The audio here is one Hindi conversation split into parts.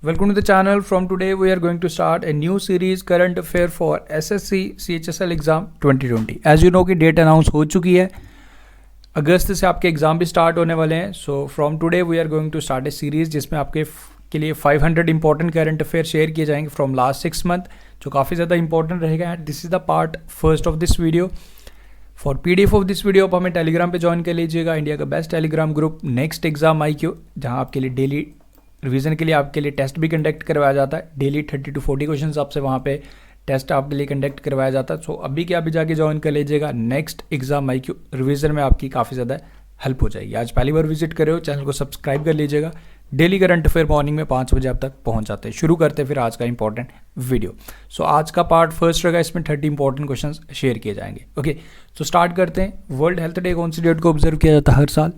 Welcome to the channel. From today we are going to start a new series current affair for SSC CHSL exam 2020. As you know कि डेट अनाउंस हो चुकी है, अगस्त से आपके एग्ज़ाम भी स्टार्ट होने वाले हैं. So from today we are going to start a series जिसमें आपके के लिए 500 इंपॉर्टेंट करंट अफेयर शेयर किए जाएंगे फ्रॉम लास्ट 6 मंथ, जो काफ़ी ज़्यादा इंपॉर्टेंट रहेगा. And this is the part first of this video. For PDF of this video आप हमें टेलीग्राम पे ज्वाइन कर लीजिएगा. इंडिया का best Telegram group next exam IQ, जहाँ आपके लिए डेली रिवीजन के लिए आपके लिए टेस्ट भी कंडक्ट करवाया जाता है. डेली 30 to 40 क्वेश्चंस आपसे वहाँ पे टेस्ट आपके लिए कंडक्ट करवाया जाता है. सो अभी के अभी जाके ज्वाइन कर लीजिएगा. नेक्स्ट एग्जाम IQ रिवीजन में आपकी काफ़ी ज़्यादा हेल्प हो जाएगी. आज पहली बार विजिट कर रहे हो, चैनल को सब्सक्राइब कर लीजिएगा. डेली करंट अफेयर मॉर्निंग में 5 बजे आप तक पहुँच जाते हैं. शुरू करते हैं फिर आज का इंपॉर्टेंट वीडियो. सो आज का पार्ट फर्स्ट रहेगा, इसमें 30 इंपॉर्टेंट क्वेश्चन शेयर किए जाएंगे. ओके, तो स्टार्ट करते हैं. वर्ल्ड हेल्थ डे कौन सी डेट को ऑब्जर्व किया जाता है हर साल?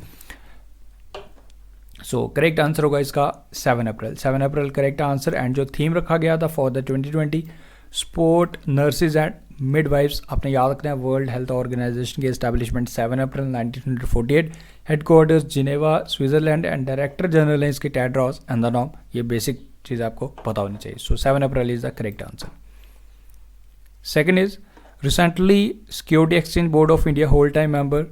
सो करेक्ट आंसर होगा इसका 7 अप्रैल. 7 अप्रैल करेक्ट आंसर. एंड जो थीम रखा गया था for the 2020 sport nurses and midwives, आपने याद रखना है. वर्ल्ड हेल्थ ऑर्गेनाइजेशन की establishment 7 April 1948, headquarters Geneva Switzerland, and director general है इसके टेड्रोस एनानॉम. ये बेसिक चीज़ आपको पता होनी चाहिए. So 7 April is the correct answer. Second is recently security exchange board of India whole time member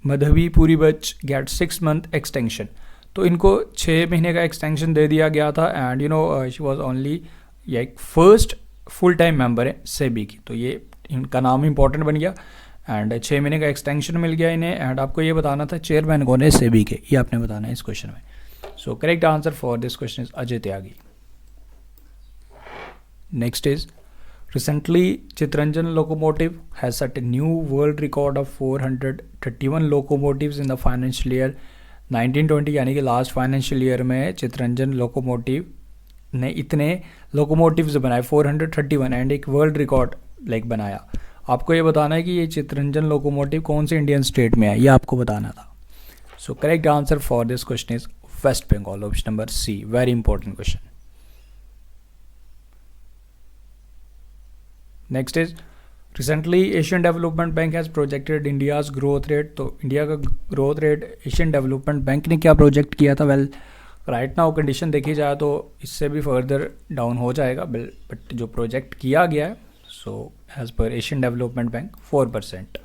Madhabi Puri Buch get 6 month extension. तो इनको 6 महीने का एक्सटेंशन दे दिया गया था. And you know she was only एक फर्स्ट फुल टाइम मेंबर है सेबी की, तो ये इनका नाम इंपॉर्टेंट बन गया. एंड 6 महीने का एक्सटेंशन मिल गया इन्हें. एंड आपको ये बताना था चेयरमैन कौन है सेबी के, ये आपने बताना है इस क्वेश्चन में. So correct answer for this question is Ajay Tyagi. Next is recently Chittaranjan locomotive has set a new world record of 431 locomotives in the financial year 1920, यानी कि लास्ट फाइनेंशियल ईयर में चितरंजन लोकोमोटिव ने इतने लोकोमोटिव्स बनाए 431 एंड एक वर्ल्ड रिकॉर्ड बनाया. आपको ये बताना है कि ये चितरंजन लोकोमोटिव कौन से इंडियन स्टेट में है, ये आपको बताना था. So correct answer for this question is West Bengal, option number C. Very important question. Next is recently Asian Development Bank has projected India's growth rate. तो इंडिया का growth rate Asian Development Bank ने क्या प्रोजेक्ट किया था? वेल राइट नाउ कंडीशन देखी जाए तो इससे भी फर्दर डाउन हो जाएगा, बट जो प्रोजेक्ट किया गया है so as per Asian Development Bank 4%.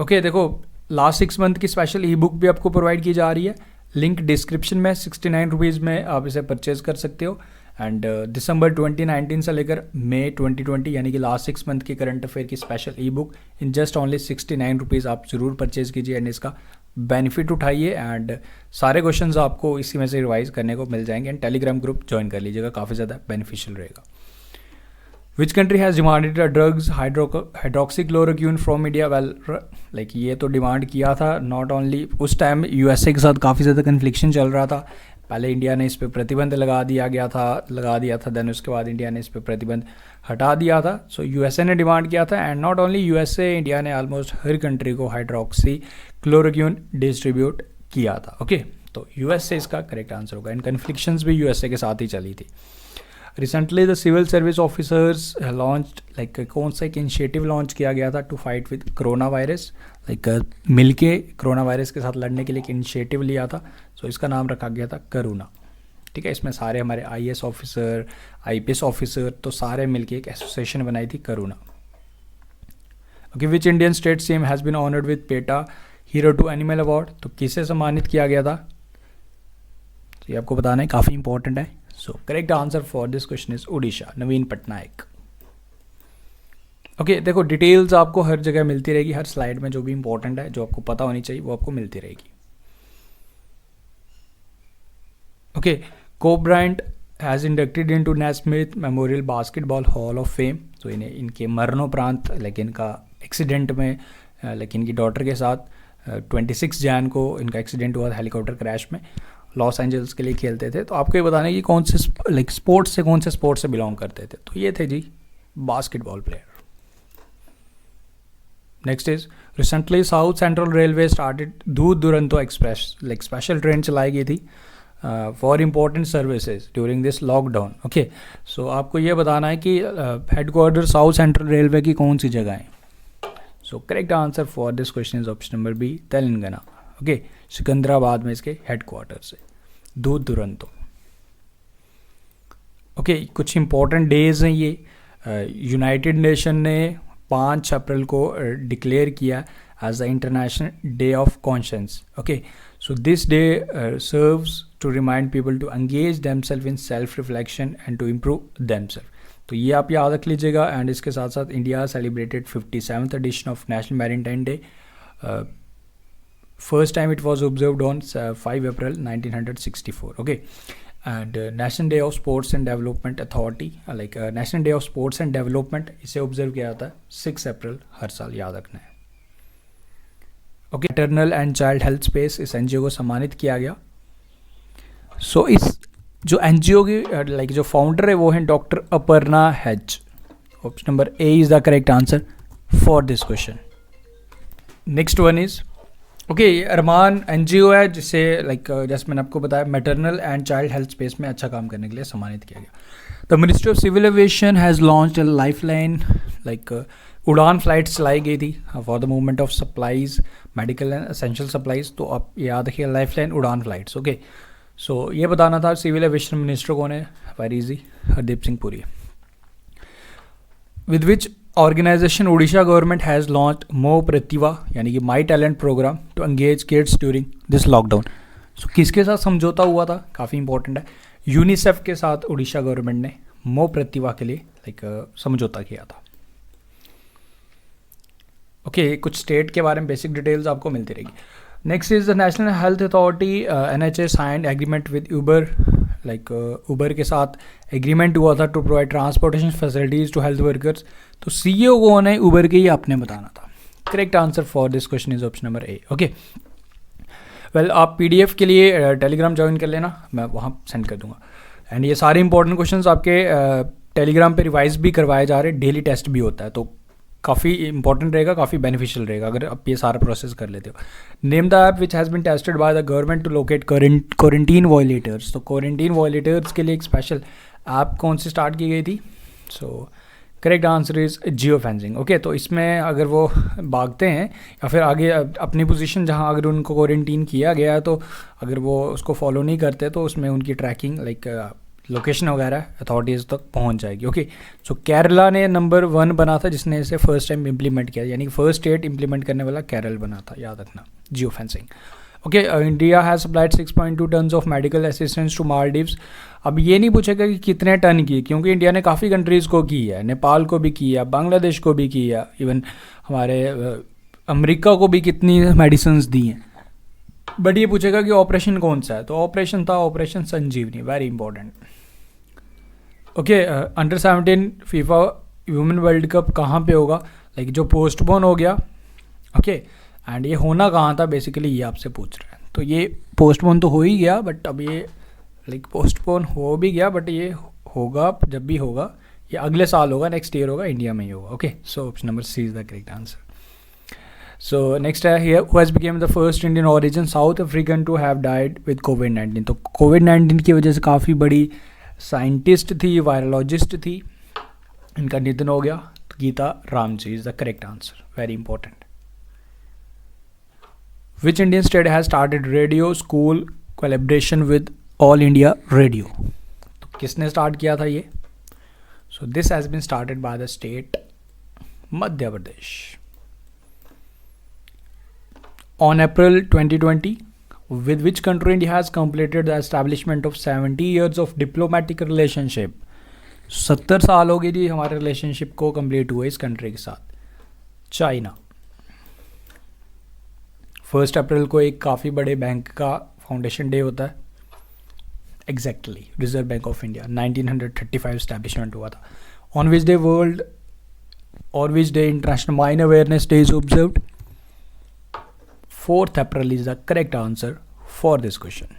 Okay, देखो लास्ट 6 मंथ की स्पेशल ई बुक भी आपको प्रोवाइड की जा रही है. लिंक डिस्क्रिप्शन में 69 रुपीज़ में आप इसे परचेज कर सकते हो. एंड दिसंबर 2019 से लेकर मई 2020 यानी कि लास्ट 6 मंथ की करंट अफेयर की special e book in just only 69 rupees आप ज़रूर परचेज़ कीजिए एंड इसका बेनिफिट उठाइए. एंड सारे क्वेश्चंस आपको इसी में से रिवाइज करने को मिल जाएंगे. एंड टेलीग्राम ग्रुप ज्वाइन कर लीजिएगा, काफ़ी ज़्यादा बेनिफिशियल रहेगा. Which country has demanded drugs hydroxychloroquine from India? Well ये तो डिमांड किया था नॉट ओनली उस टाइम, USA के साथ काफ़ी ज़्यादा कन्फ्लिक्शन चल रहा था. पहले इंडिया ने इस पर प्रतिबंध लगा दिया था. देन उसके बाद इंडिया ने इस पर प्रतिबंध हटा दिया था. सो USA ने डिमांड किया था. And not only USA, India ने ऑलमोस्ट हर कंट्री को हाइड्रोक्सी क्लोरोक्वीन डिस्ट्रीब्यूट किया था. ओके, तो USA इसका करेक्ट आंसर होगा. एंड कन्फ्लिक्शंस भी USA के साथ ही चली थी. Recently the civil service officers launch कौन सा एक इनिशिएटिव लॉन्च किया गया था to fight with corona virus. मिलके कोरोना वायरस के साथ लड़ने के लिए एक इनिशिएटिव लिया था. सो इसका नाम रखा गया था करुणा. ठीक है, इसमें सारे हमारे IAS ऑफिसर, IPS ऑफिसर, तो सारे मिलके एक एसोसिएशन बनाई थी Karuna. Okay, which Indian state CM has been honoured with PETA hero to animal award. तो किसे सम्मानित किया गया था, तो ये आपको बताना है, काफ़ी इंपॉर्टेंट है. सो correct answer for this question is Orissa, Naveen Patnaik. Okay, देखो डिटेल्स आपको हर जगह मिलती रहेगी, हर स्लाइड में जो भी इंपॉर्टेंट है, जो आपको पता होनी चाहिए वो आपको मिलती रहेगी. Okay, Kobe Bryant has inducted into Naismith Memorial Basketball Hall of Fame. तो इन्हें इनके मरणोपरांत इनका एक्सीडेंट में इनकी डॉटर के साथ 26 जैन को इनका एक्सीडेंट हुआ था हेलीकॉप्टर क्रैश में. लॉस एंजल्स के लिए खेलते थे. तो आपको ये बताना है कि कौन से स्पोर्ट्स से बिलोंग करते थे. तो ये थे जी basketball player. Next is recently South Central Railway started दूध दुरंतो एक्सप्रेस. स्पेशल ट्रेन चलाई गई थी for important services during this lockdown. Okay, so आपको ये बताना है कि हेडक्वार्टर साउथ सेंट्रल रेलवे की कौन सी जगह है. सो correct answer for this question is option number B, Telangana. Okay, Secunderabad में इसके हेडक्वार्टर्स है, दूध दुरंतो। ओके, कुछ इंपॉर्टेंट डेज हैं ये। यूनाइटेड नेशन ने 5 अप्रैल को डिक्लेयर किया as the international day of conscience. Okay, so this day serves to remind people to engage themselves in self reflection and to improve themselves. तो ये आप याद रख लीजिएगा। एंड इसके साथ साथ India celebrated 57th edition of national maritime day. First time it was observed on 5 April 1964। Okay, and national day of sports and development authority, like national day of sports and development, इसे ऑब्जर्व किया जाता है 6 अप्रैल हर साल, याद रखना है। Okay, maternal and child health space, इस एनजीओ को सम्मानित किया गया। सो इस जो एनजीओ की लाइक जो फाउंडर है वो है डॉक्टर अपर्णा हेज। Option number A is the correct answer for this question. Next one is okay, Armman NGO है जिसे लाइक जैसे मैंने आपको बताया maternal and child health space में अच्छा काम करने के लिए सम्मानित किया गया। The ministry of civil aviation has launched a life line, like Udan flights चलाई गई थी for the movement of supplies, medical and essential supplies. तो आप याद रखिए life line Udan flights. Okay, so ये बताना था। सिविल एविएशन मिनिस्टर कौन है? Very easy, Hardeep Singh Puri. With which organisation Orissa government has launch Mo Pratibha यानी कि my talent program to engage kids during this lockdown. So किसके साथ समझौता हुआ था? काफ़ी इंपॉर्टेंट है। यूनिसेफ के साथ उड़ीसा गवर्नमेंट ने मो प्रतिभा के लिए लाइक समझौता किया था। ओके, कुछ स्टेट के बारे में बेसिक डिटेल्स आपको मिलती रहेगी। Next is the National Health Authority NHA signed agreement with Uber, like Uber के साथ एग्रीमेंट हुआ था to provide transportation facilities to health workers. तो CEO कौन है उबर के, ये आपने बताना था। Correct answer for this question is option number A. Okay, well आप PDF के लिए टेलीग्राम ज्वाइन कर लेना, मैं वहाँ सेंड कर दूंगा। एंड ये सारे इंपॉर्टेंट क्वेश्चन आपके टेलीग्राम पे रिवाइज भी करवाए जा रहे हैं, डेली टेस्ट भी होता है, तो काफ़ी इंपॉर्टेंट रहेगा, काफ़ी बेनिफिशियल रहेगा अगर आप ये सारा प्रोसेस कर लेते हो। Name the app which has been tested by the government to locate quarantine violators. तो क्वारंटीन वॉयलेटर्स के लिए एक स्पेशल ऐप कौन सी स्टार्ट की गई थी? सो correct answer is geo fencing. Okay, तो इसमें अगर वो भागते हैं या फिर आगे अपनी पोजीशन जहां अगर उनको क्वारंटीन किया गया है, तो अगर वो उसको फॉलो नहीं करते तो उसमें उनकी ट्रैकिंग लाइक लोकेशन वगैरह अथॉरिटीज़ तक पहुंच जाएगी। ओके, सो केरला ने नंबर 1 बना था जिसने इसे फर्स्ट टाइम इम्प्लीमेंट किया, यानी फर्स्ट स्टेट इम्प्लीमेंट करने वाला केरल बना था, याद रखना, geofencing. Okay, India has supplied 6.2 tons of medical assistance to Maldives. अब ये नहीं पूछेगा कि कितने टन की, क्योंकि इंडिया ने काफ़ी कंट्रीज़ को की है, नेपाल को भी की है, बांग्लादेश को भी की है, इवन हमारे अमेरिका को भी कितनी मेडिसिन दी हैं। बट ये पूछेगा कि ऑपरेशन कौन सा है, तो ऑपरेशन था operation Sanjeevani, very important. Okay, under 17 FIFA women world cup कहाँ पे होगा? लाइक जो पोस्टपोन हो गया। ओके, एंड ये होना कहाँ था बेसिकली, ये आपसे पूछ रहे हैं। तो ये पोस्टपोन तो हो ही गया, बट अब ये लाइक पोस्टपोन हो भी गया, बट ये होगा जब भी होगा, ये अगले साल होगा, नेक्स्ट ईयर होगा, इंडिया में ही होगा। Okay, so option number C is the correct answer. So next है here, who has become the first Indian origin South African to have died with कोविड-19। तो कोविड-19 की वजह से काफ़ी बड़ी साइंटिस्ट थी, वायरोलॉजिस्ट थी, इनका निधन हो गया। तो Geeta Ramjee is the correct answer, very important. Which Indian state has started radio school collaboration with All India Radio? तो किसने स्टार्ट किया था ये? So this has been started by the state Madhya Pradesh. On April 2020 with which country India has completed the establishment of 70 years of diplomatic relationship? 70 साल हो गई थी हमारे रिलेशनशिप को कंप्लीट हुए इस कंट्री के साथ, चाइना। 1 अप्रैल को एक काफ़ी बड़े बैंक का फाउंडेशन डे होता है, exactly reserve bank of India, 1935 establishment हुआ था। ऑन विच डे वर्ल्ड और which day international mine awareness day is observed? 4th April is the correct answer for this question.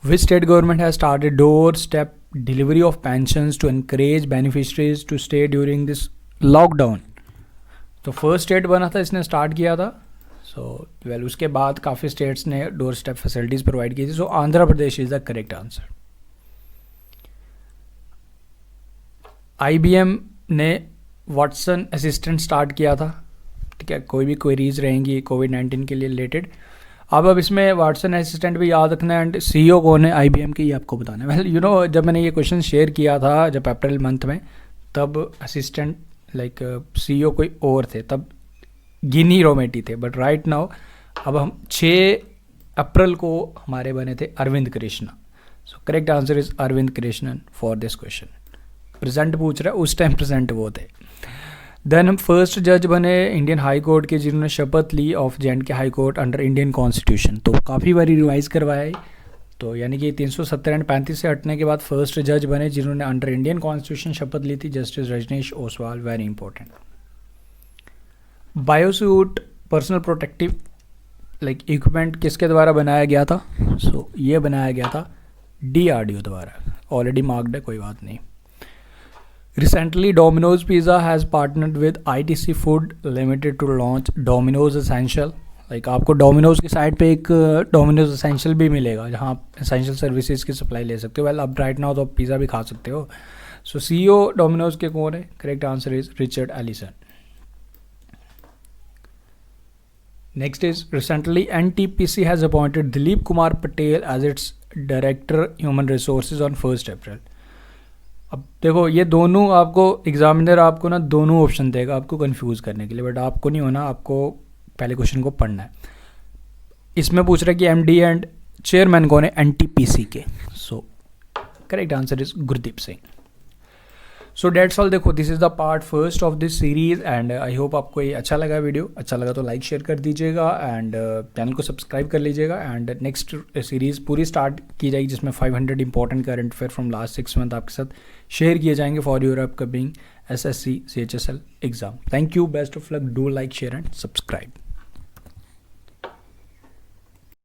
Which state government has started doorstep delivery of pensions to encourage beneficiaries to stay during this lockdown? तो फर्स्ट स्टेट बना था, इसने स्टार्ट किया था। वेल उसके बाद काफ़ी स्टेट्स ने डोर स्टेप फैसिलिटीज़ प्रोवाइड की थी। So Andhra Pradesh is the correct answer. IBM ने वाटसन असिस्टेंट स्टार्ट किया था, ठीक है। कोई भी क्वेरीज रहेंगी कोविड-19 के लिए रिलेटेड अब इसमें वाटसन असिस्टेंट भी याद रखना है एंड CEO कौन है IBM की, ये आपको बताना है। वेल यू नो, जब मैंने ये क्वेश्चन शेयर किया था जब अप्रैल मंथ में, तब असिस्टेंट लाइक CEO कोई और थे, तब गिनी रोमेटी थे, बट राइट नाउ अब हम 6 अप्रैल को हमारे बने थे Arvind Krishna. So correct answer is Arvind Krishnan for this question. Present पूछ रहा है, उस टाइम प्रेजेंट वो थे। देन हम फर्स्ट जज बने इंडियन हाई कोर्ट के जिन्होंने शपथ ली of J&K high court under Indian constitution. तो काफ़ी बारी रिवाइज करवाया है, तो यानी कि 370 एंड 35 से हटने के बाद फर्स्ट जज बने जिन्होंने अंडर इंडियन कॉन्स्टिट्यूशन शपथ ली थी, justice Rajnish Oswal. Very important. Biosuit personal protective like equipment किसके द्वारा बनाया गया था? सो ये बनाया गया था DRDO द्वारा। ऑलरेडी मार्क्ड है, कोई बात नहीं। Recently, Domino's Pizza has partnered with ITC Food Limited to launch Domino's Essential। Like आपको Domino's की साइट पे एक Domino's Essential भी मिलेगा जहाँ आप एसेंशियल सर्विसेज की सप्लाई ले सकते हो। वेल अब राइट नाउ तो आप पिज़्ज़ा भी खा सकते हो। सो CEO Domino's के कौन है? Correct answer is Richard Allison. Next is recently NTPC has appointed Dilip Kumar Patel as its director human resources on 1 April. अब देखो ये दोनों आपको एग्जामिनर आपको ना दोनों ऑप्शन देगा आपको कंफ्यूज करने के लिए, बट आपको नहीं होना, आपको पहले क्वेश्चन को पढ़ना है। इसमें पूछ रहा है कि MD एंड चेयरमैन कौन है NTPC के। So correct answer is Gurdeep Singh. So that's all. देखो this is the part first of this series and I hope आपको ये अच्छा लगा वीडियो। अच्छा लगा तो लाइक शेयर कर दीजिएगा एंड चैनल को सब्सक्राइब कर लीजिएगा। एंड नेक्स्ट सीरीज़ पूरी स्टार्ट की जाएगी जिसमें 500 important current affair from last 6 month आपके साथ शेयर किए जाएंगे for your upcoming SSC CHSL exam. Thank you, best of luck, do like share and subscribe.